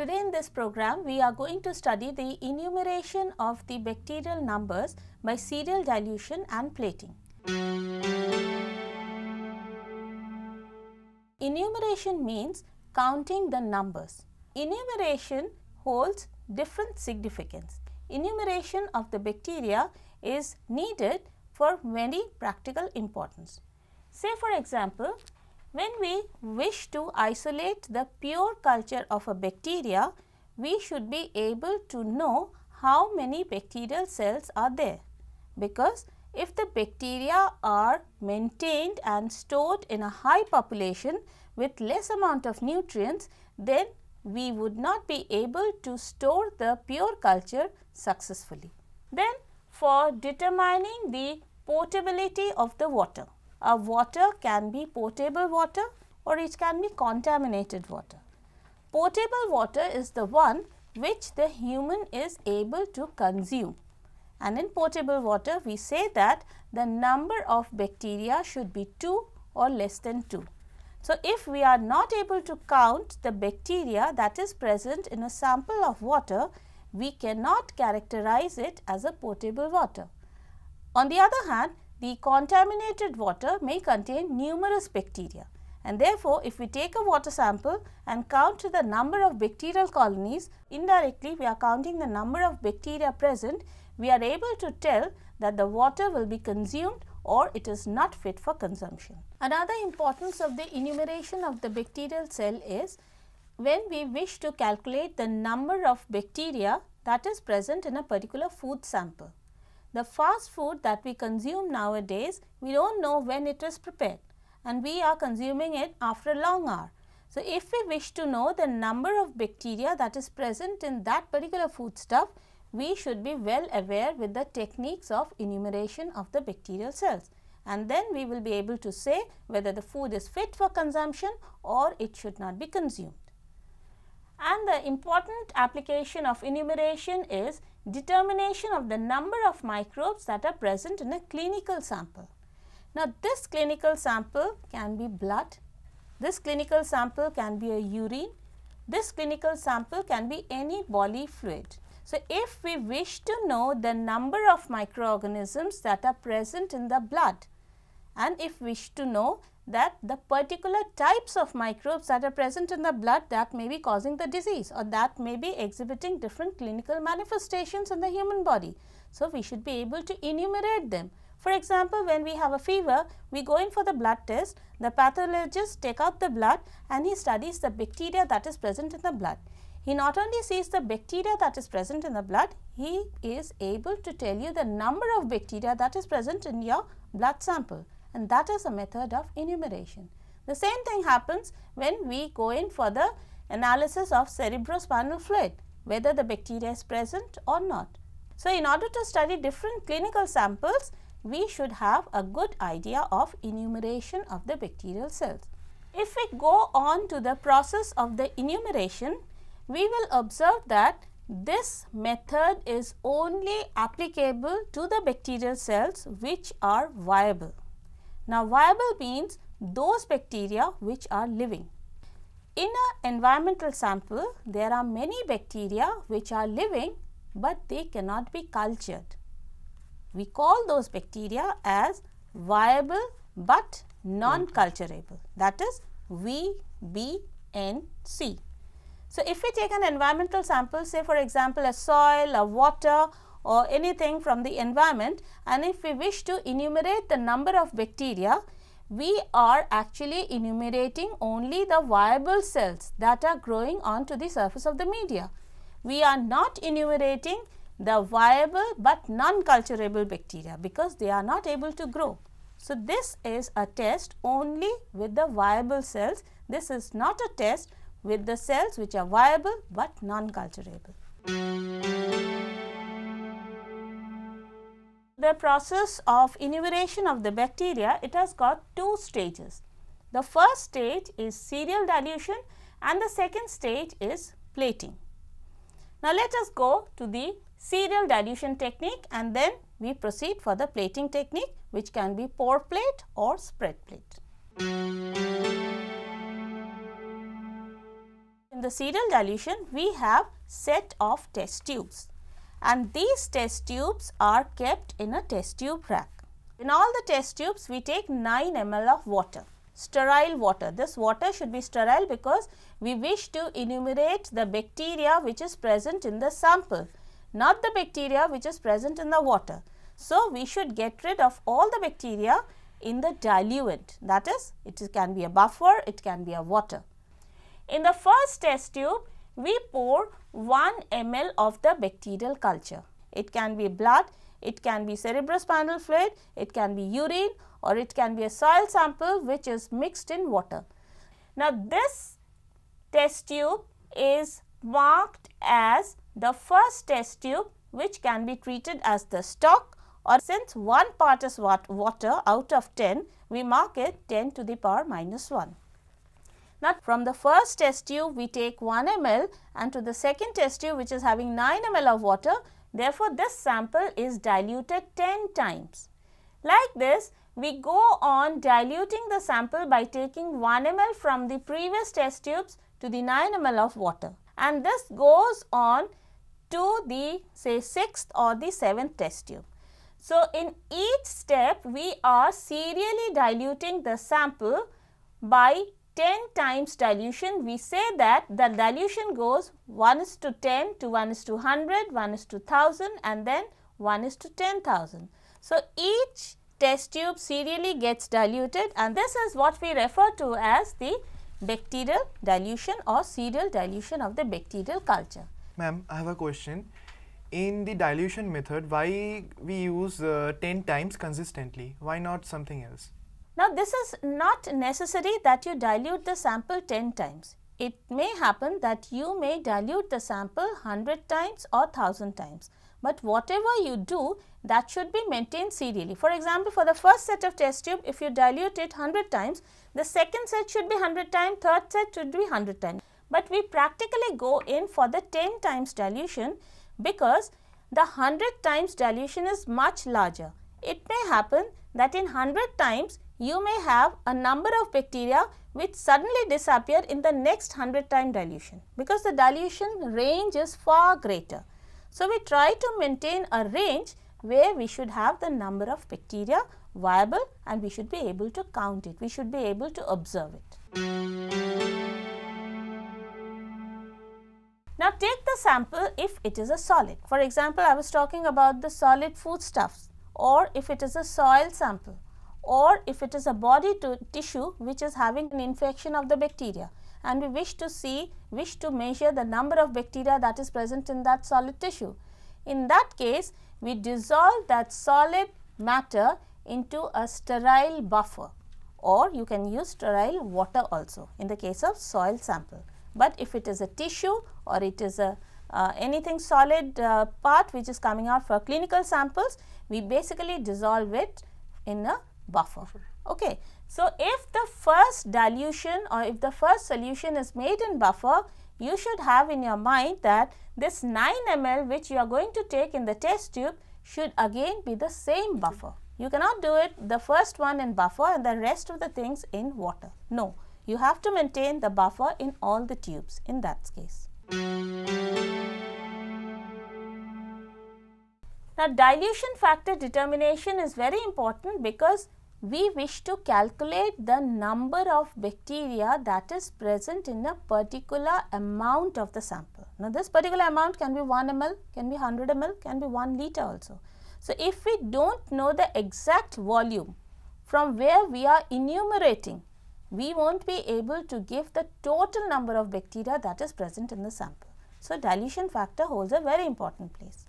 Today in this program, we are going to study the enumeration of the bacterial numbers by serial dilution and plating. Enumeration means counting the numbers. Enumeration holds different significance. Enumeration of the bacteria is needed for many practical importance. Say for example, when we wish to isolate the pure culture of a bacteria, we should be able to know how many bacterial cells are there, because if the bacteria are maintained and stored in a high population with less amount of nutrients, then we would not be able to store the pure culture successfully. Then for determining the potability of the water, a water can be potable water or it can be contaminated water. Potable water is the one which the human is able to consume, and in potable water we say that the number of bacteria should be 2 or less than 2. So, if we are not able to count the bacteria that is present in a sample of water, we cannot characterize it as a potable water. On the other hand, the contaminated water may contain numerous bacteria, and therefore, if we take a water sample and count the number of bacterial colonies, indirectly we are counting the number of bacteria present, we are able to tell that the water will be consumed or it is not fit for consumption. Another importance of the enumeration of the bacterial cell is when we wish to calculate the number of bacteria that is present in a particular food sample. The fast food that we consume nowadays, we do not know when it was prepared and we are consuming it after a long hour. So, if we wish to know the number of bacteria that is present in that particular food stuff, we should be well aware with the techniques of enumeration of the bacterial cells, and then we will be able to say whether the food is fit for consumption or it should not be consumed. And the important application of enumeration is determination of the number of microbes that are present in a clinical sample. Now, this clinical sample can be blood, this clinical sample can be a urine, this clinical sample can be any bodily fluid. So, if we wish to know the number of microorganisms that are present in the blood, and if we wish to know that the particular types of microbes that are present in the blood that may be causing the disease or that may be exhibiting different clinical manifestations in the human body. So, we should be able to enumerate them. For example, when we have a fever, we go in for the blood test, the pathologist take out the blood and he studies the bacteria that is present in the blood. He not only sees the bacteria that is present in the blood, he is able to tell you the number of bacteria that is present in your blood sample, and that is a method of enumeration. The same thing happens when we go in for the analysis of cerebrospinal fluid, whether the bacteria is present or not. So, in order to study different clinical samples, we should have a good idea of enumeration of the bacterial cells. If we go on to the process of the enumeration, we will observe that this method is only applicable to the bacterial cells which are viable. Now, viable means those bacteria which are living. In an environmental sample, there are many bacteria which are living, but they cannot be cultured. We call those bacteria as viable but non-culturable, that is VBNC. So, if we take an environmental sample, say for example, a soil, a water or anything from the environment, and if we wish to enumerate the number of bacteria, we are actually enumerating only the viable cells that are growing onto the surface of the media. We are not enumerating the viable but non-culturable bacteria because they are not able to grow. So, this is a test only with the viable cells. This is not a test with the cells which are viable but non-culturable. The process of enumeration of the bacteria, it has got two stages. The first stage is serial dilution and the second stage is plating. Now, let us go to the serial dilution technique and then we proceed for the plating technique, which can be pour plate or spread plate. In the serial dilution, we have set of test tubes, and these test tubes are kept in a test tube rack. In all the test tubes, we take 9 ml of water, sterile water. This water should be sterile because we wish to enumerate the bacteria which is present in the sample, not the bacteria which is present in the water. So, we should get rid of all the bacteria in the diluent, that is, it can be a buffer, it can be a water. In the first test tube, we pour 1 ml of the bacterial culture. It can be blood, it can be cerebrospinal fluid, it can be urine, or it can be a soil sample which is mixed in water. Now, this test tube is marked as the first test tube, which can be treated as the stock, or since 1 part is water out of 10, we mark it 10 to the power minus 1. Now, from the first test tube, we take 1 ml, and to the second test tube, which is having 9 ml of water, therefore, this sample is diluted 10 times. Like this, we go on diluting the sample by taking 1 ml from the previous test tubes to the 9 ml of water, and this goes on to the say 6th or the 7th test tube. So, in each step, we are serially diluting the sample by 10 times dilution. We say that the dilution goes 1:10 to 1:100, 1:1000, and then 1:10,000. So, each test tube serially gets diluted, and this is what we refer to as the bacterial dilution or serial dilution of the bacterial culture. Ma'am, I have a question. In the dilution method, why we use 10 times consistently? Why not something else? Now, this is not necessary that you dilute the sample 10 times. It may happen that you may dilute the sample 100 times or 1000 times, but whatever you do, that should be maintained serially. For example, for the first set of test tube, if you dilute it 100 times, the second set should be 100 times, third set should be 100 times. But we practically go in for the 10 times dilution because the 100 times dilution is much larger. It may happen that in 100 times, you may have a number of bacteria which suddenly disappear in the next 100 time dilution, because the dilution range is far greater. So, we try to maintain a range where we should have the number of bacteria viable, and we should be able to count it, we should be able to observe it. Now, take the sample if it is a solid. For example, I was talking about the solid foodstuffs, or if it is a soil sample, or if it is a body tissue which is having an infection of the bacteria, and we wish to measure the number of bacteria that is present in that solid tissue. In that case, we dissolve that solid matter into a sterile buffer, or you can use sterile water also in the case of soil sample. But if it is a tissue or it is a anything solid part which is coming out for clinical samples, we basically dissolve it in a buffer. Okay. So, if the first dilution or if the first solution is made in buffer, you should have in your mind that this 9 ml which you are going to take in the test tube should again be the same buffer. You cannot do it the first one in buffer and the rest of the things in water. No, you have to maintain the buffer in all the tubes in that case. Now, dilution factor determination is very important because we wish to calculate the number of bacteria that is present in a particular amount of the sample. Now, this particular amount can be 1 ml, can be 100 ml, can be 1 liter also. So, if we do not know the exact volume from where we are enumerating, we will not be able to give the total number of bacteria that is present in the sample. So, dilution factor holds a very important place.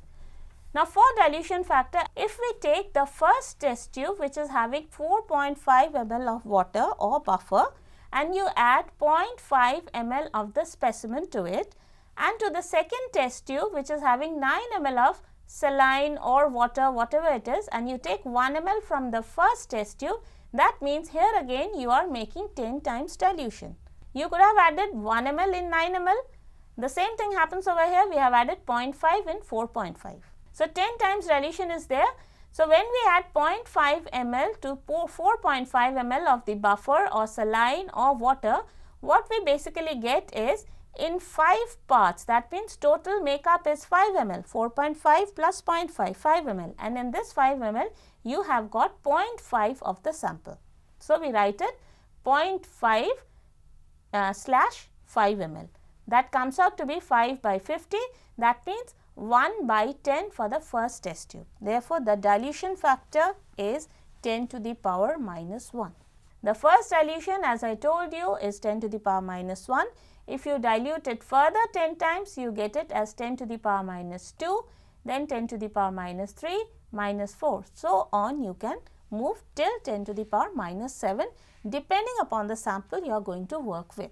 Now, for dilution factor, if we take the first test tube which is having 4.5 ml of water or buffer, and you add 0.5 ml of the specimen to it, and to the second test tube which is having 9 ml of saline or water, whatever it is, and you take 1 ml from the first test tube, that means here again you are making 10 times dilution. You could have added 1 ml in 9 ml. The same thing happens over here, we have added 0.5 in 4.5. So, 10 times dilution is there. So, when we add 0.5 ml to 4.5 ml of the buffer or saline or water, what we basically get is in 5 parts. That means total makeup is 5 ml, 4.5 plus 0.5, 5 ml, and in this 5 ml you have got 0.5 of the sample. So, we write it 0.5 slash 5 ml. That comes out to be 5 by 50. That means 1 by 10 for the first test tube. Therefore, the dilution factor is 10 to the power minus 1. The first dilution, as I told you, is 10 to the power minus 1. If you dilute it further 10 times, you get it as 10 to the power minus 2, then 10 to the power minus 3, minus 4. So on you can move till 10 to the power minus 7 depending upon the sample you are going to work with.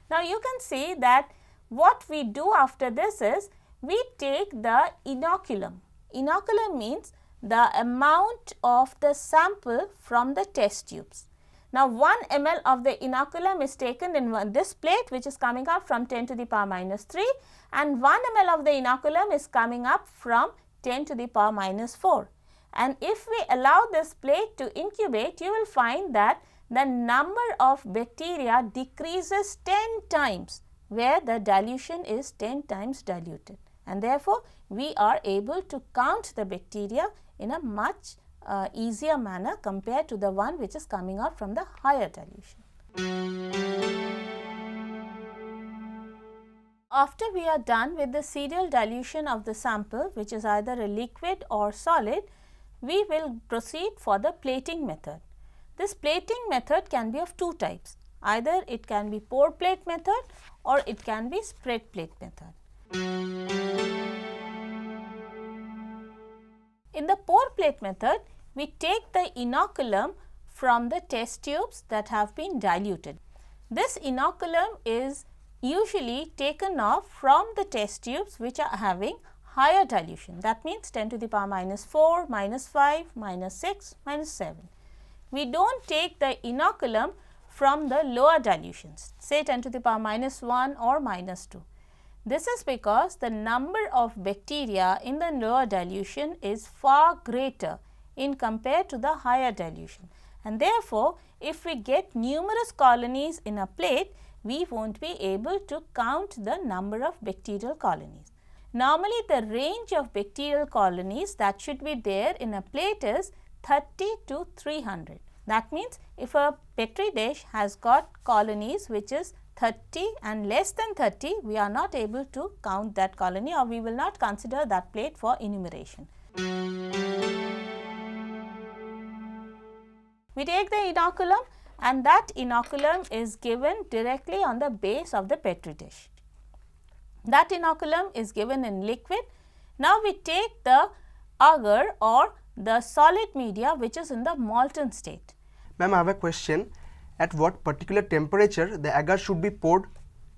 Now you can see that what we do after this is we take the inoculum. Inoculum means the amount of the sample from the test tubes. Now 1 ml of the inoculum is taken in this plate which is coming up from 10 to the power minus 3, and 1 ml of the inoculum is coming up from 10 to the power minus 4. And if we allow this plate to incubate, you will find that the number of bacteria decreases 10 times where the dilution is 10 times diluted, and therefore we are able to count the bacteria in a much easier manner compared to the one which is coming out from the higher dilution. After we are done with the serial dilution of the sample, which is either a liquid or solid, we will proceed for the plating method. This plating method can be of two types. Either it can be pour plate method or it can be spread plate method. In the pour plate method, we take the inoculum from the test tubes that have been diluted. This inoculum is usually taken off from the test tubes which are having higher dilution. That means 10 to the power minus 4, minus 5, minus 6, minus 7. We do not take the inoculum from the lower dilutions, say 10 to the power minus 1 or minus 2. This is because the number of bacteria in the lower dilution is far greater in compared to the higher dilution, and therefore, if we get numerous colonies in a plate, we won't be able to count the number of bacterial colonies. Normally, the range of bacterial colonies that should be there in a plate is 30 to 300. That means, if a Petri dish has got colonies which is 30 and less than 30, we are not able to count that colony, or we will not consider that plate for enumeration. We take the inoculum, and that inoculum is given directly on the base of the Petri dish. That inoculum is given in liquid. Now we take the agar or the solid media which is in the molten state. Ma'am, I have a question. At what particular temperature the agar should be poured?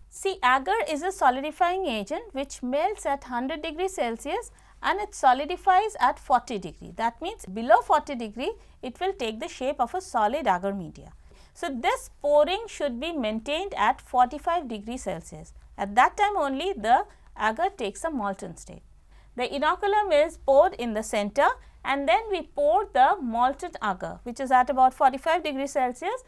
See, agar is a solidifying agent which melts at 100 degrees Celsius and it solidifies at 40 degree. That means below 40 degree it will take the shape of a solid agar media. So, this pouring should be maintained at 45 degrees Celsius. At that time only the agar takes a molten state. The inoculum is poured in the center, and then we pour the molten agar which is at about 45 degrees Celsius.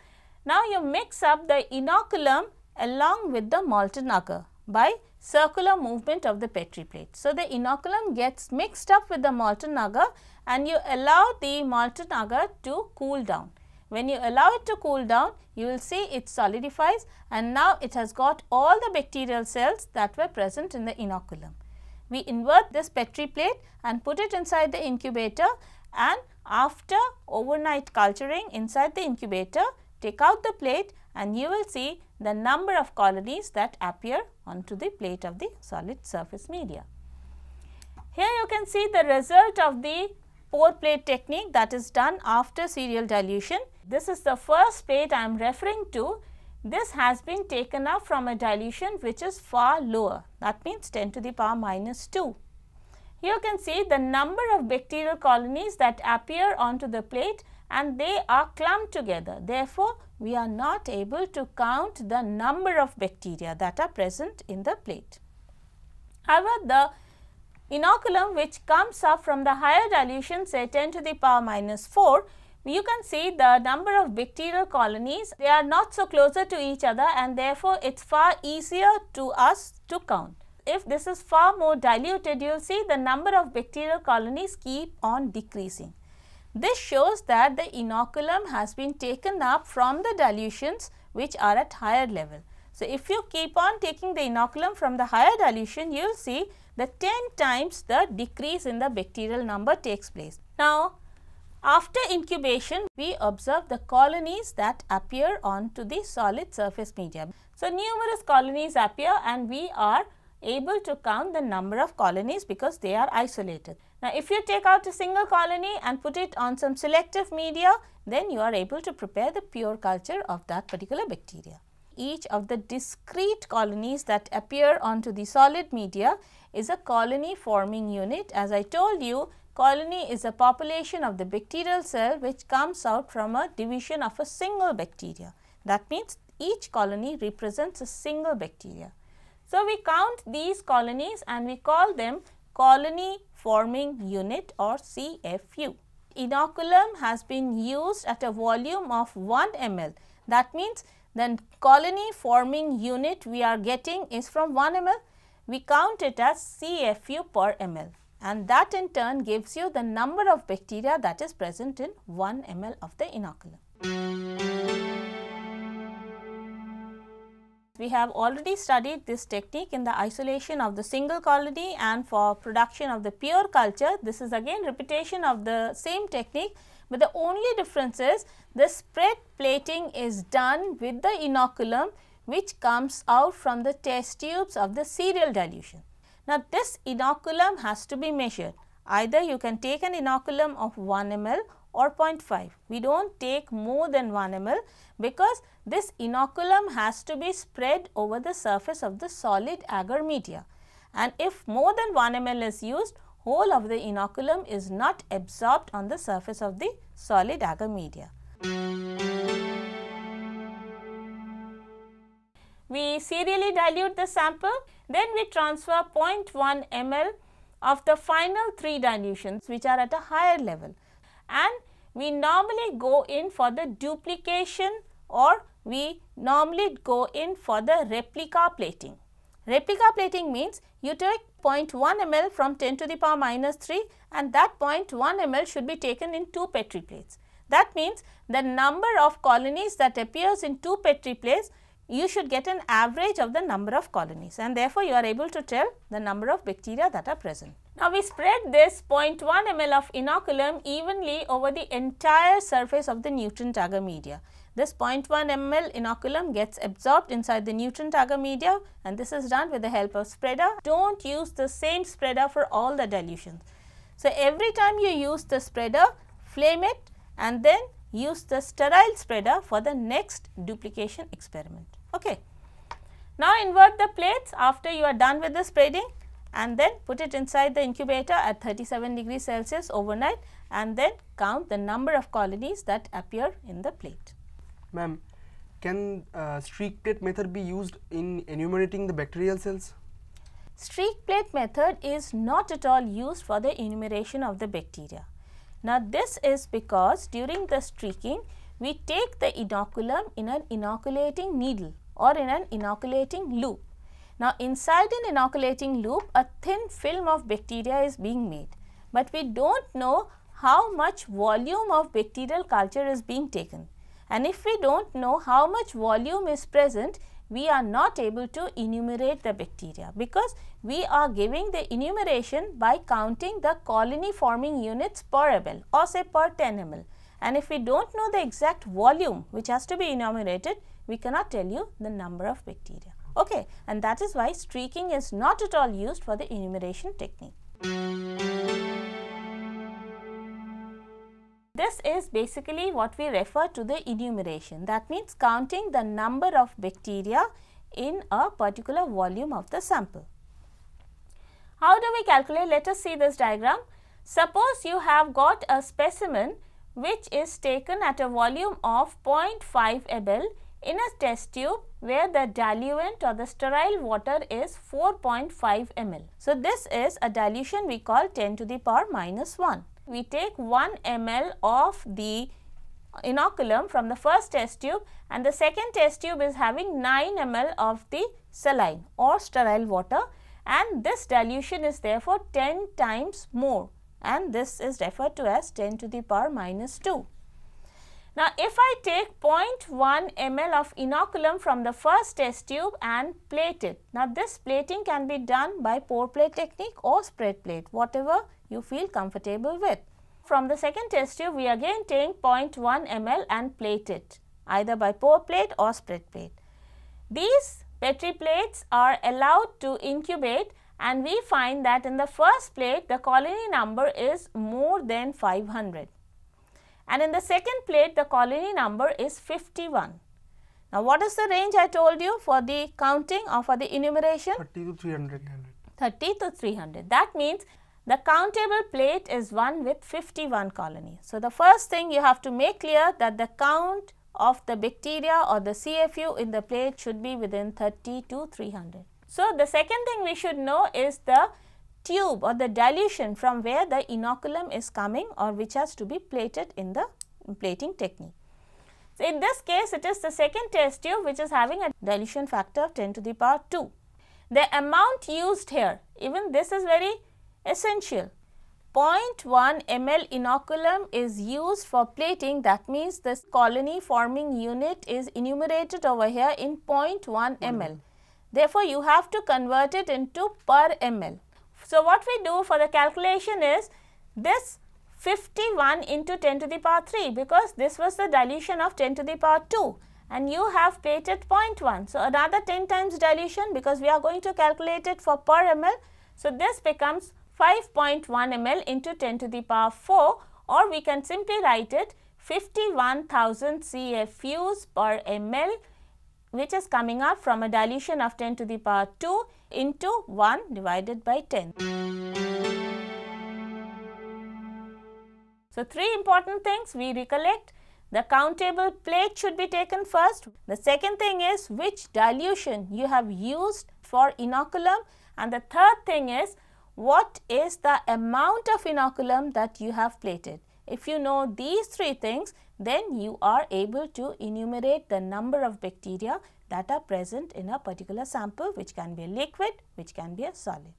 Now, you mix up the inoculum along with the molten agar by circular movement of the Petri plate. So, the inoculum gets mixed up with the molten agar and you allow the molten agar to cool down. When you allow it to cool down, you will see it solidifies, and now it has got all the bacterial cells that were present in the inoculum. We invert this Petri plate and put it inside the incubator, and after overnight culturing inside the incubator, take out the plate and you will see the number of colonies that appear onto the plate of the solid surface media. Here you can see the result of the pour plate technique that is done after serial dilution. This is the first plate I am referring to. This has been taken up from a dilution which is far lower, that means 10 to the power minus 2. Here you can see the number of bacterial colonies that appear onto the plate, and they are clumped together. Therefore, we are not able to count the number of bacteria that are present in the plate. However, the inoculum which comes up from the higher dilution, say 10 to the power minus 4, you can see the number of bacterial colonies, they are not so closer to each other, and therefore it's far easier to us to count. If this is far more diluted, you will see the number of bacterial colonies keep on decreasing. This shows that the inoculum has been taken up from the dilutions which are at higher level. So, if you keep on taking the inoculum from the higher dilution, you will see that 10 times the decrease in the bacterial number takes place. Now, after incubation, we observe the colonies that appear onto the solid surface media. So, numerous colonies appear and we are able to count the number of colonies because they are isolated. Now, if you take out a single colony and put it on some selective media, then you are able to prepare the pure culture of that particular bacteria. Each of the discrete colonies that appear onto the solid media is a colony forming unit. As I told you, colony is a population of the bacterial cell which comes out from a division of a single bacteria. That means each colony represents a single bacteria. So, we count these colonies and we call them colony forming unit or CFU. Inoculum has been used at a volume of 1 ml. That means the colony forming unit we are getting is from 1 ml. We count it as CFU per ml, and that in turn gives you the number of bacteria that is present in 1 ml of the inoculum. We have already studied this technique in the isolation of the single colony and for production of the pure culture. This is again repetition of the same technique, but the only difference is the spread plating is done with the inoculum which comes out from the test tubes of the serial dilution. Now, this inoculum has to be measured. Either you can take an inoculum of 1 ml or 0.5. We do not take more than 1 ml because this inoculum has to be spread over the surface of the solid agar media, and if more than 1 ml is used, whole of the inoculum is not absorbed on the surface of the solid agar media. We serially dilute the sample, then we transfer 0.1 ml of the final 3 dilutions which are at a higher level, and we normally go in for the duplication or we normally go in for the replica plating. Replica plating means you take 0.1 ml from 10 to the power minus 3 and that 0.1 ml should be taken in 2 Petri plates. That means the number of colonies that appears in 2 Petri plates, you should get an average of the number of colonies, and therefore you are able to tell the number of bacteria that are present. Now, we spread this 0.1 ml of inoculum evenly over the entire surface of the nutrient agar media. This 0.1 ml inoculum gets absorbed inside the nutrient agar media, and this is done with the help of spreader. Do not use the same spreader for all the dilutions. So, every time you use the spreader, flame it and then use the sterile spreader for the next duplication experiment. Okay. Now, invert the plates after you are done with the spreading and then put it inside the incubator at 37 degrees Celsius overnight and then count the number of colonies that appear in the plate. Ma'am, can streak plate method be used in enumerating the bacterial cells? Streak plate method is not at all used for the enumeration of the bacteria. Now, this is because during the streaking, we take the inoculum in an inoculating needle or in an inoculating loop. Now, inside an inoculating loop, a thin film of bacteria is being made, but we do not know how much volume of bacterial culture is being taken. And if we do not know how much volume is present, we are not able to enumerate the bacteria because we are giving the enumeration by counting the colony forming units per ml or say per 10 ml. And if we do not know the exact volume which has to be enumerated, we cannot tell you the number of bacteria. Okay, and that is why streaking is not at all used for the enumeration technique. This is basically what we refer to the enumeration. That means counting the number of bacteria in a particular volume of the sample. How do we calculate? Let us see this diagram. Suppose you have got a specimen which is taken at a volume of 0.5 ml in a test tube where the diluent or the sterile water is 4.5 ml. So, this is a dilution we call 10 to the power minus 1. We take 1 ml of the inoculum from the first test tube, and the second test tube is having 9 ml of the saline or sterile water, and this dilution is therefore 10 times more, and this is referred to as 10 to the power minus 2. Now, if I take 0.1 ml of inoculum from the first test tube and plate it, now this plating can be done by pour plate technique or spread plate, whatever you feel comfortable with. From the second test tube, we again take 0.1 ml and plate it either by pour plate or spread plate. These Petri plates are allowed to incubate, and we find that in the first plate the colony number is more than 500, and in the second plate the colony number is 51. Now, what is the range I told you for the counting or for the enumeration? 30 to 300. 30 to 300. That means the countable plate is one with 51 colonies. So, the first thing you have to make clear that the count of the bacteria or the CFU in the plate should be within 30 to 300. So, the second thing we should know is the tube or the dilution from where the inoculum is coming or which has to be plated in the plating technique. So, in this case it is the second test tube which is having a dilution factor of 10 to the power 2. The amount used here, even this is very essential. 0.1 ml inoculum is used for plating, that means this colony forming unit is enumerated over here in 0.1 ml. Therefore, you have to convert it into per ml. So, what we do for the calculation is this 51 into 10 to the power 3, because this was the dilution of 10 to the power 2 and you have plated 0.1. So, another 10 times dilution, because we are going to calculate it for per ml. So, this becomes 5.1 ml into 10 to the power 4, or we can simply write it 51,000 CFUs per ml, which is coming out from a dilution of 10 to the power 2 into 1 divided by 10. So, 3 important things we recollect. The countable plate should be taken first. The second thing is which dilution you have used for inoculum, and the third thing is what is the amount of inoculum that you have plated. If you know these 3 things, then you are able to enumerate the number of bacteria that are present in a particular sample, which can be a liquid, which can be a solid.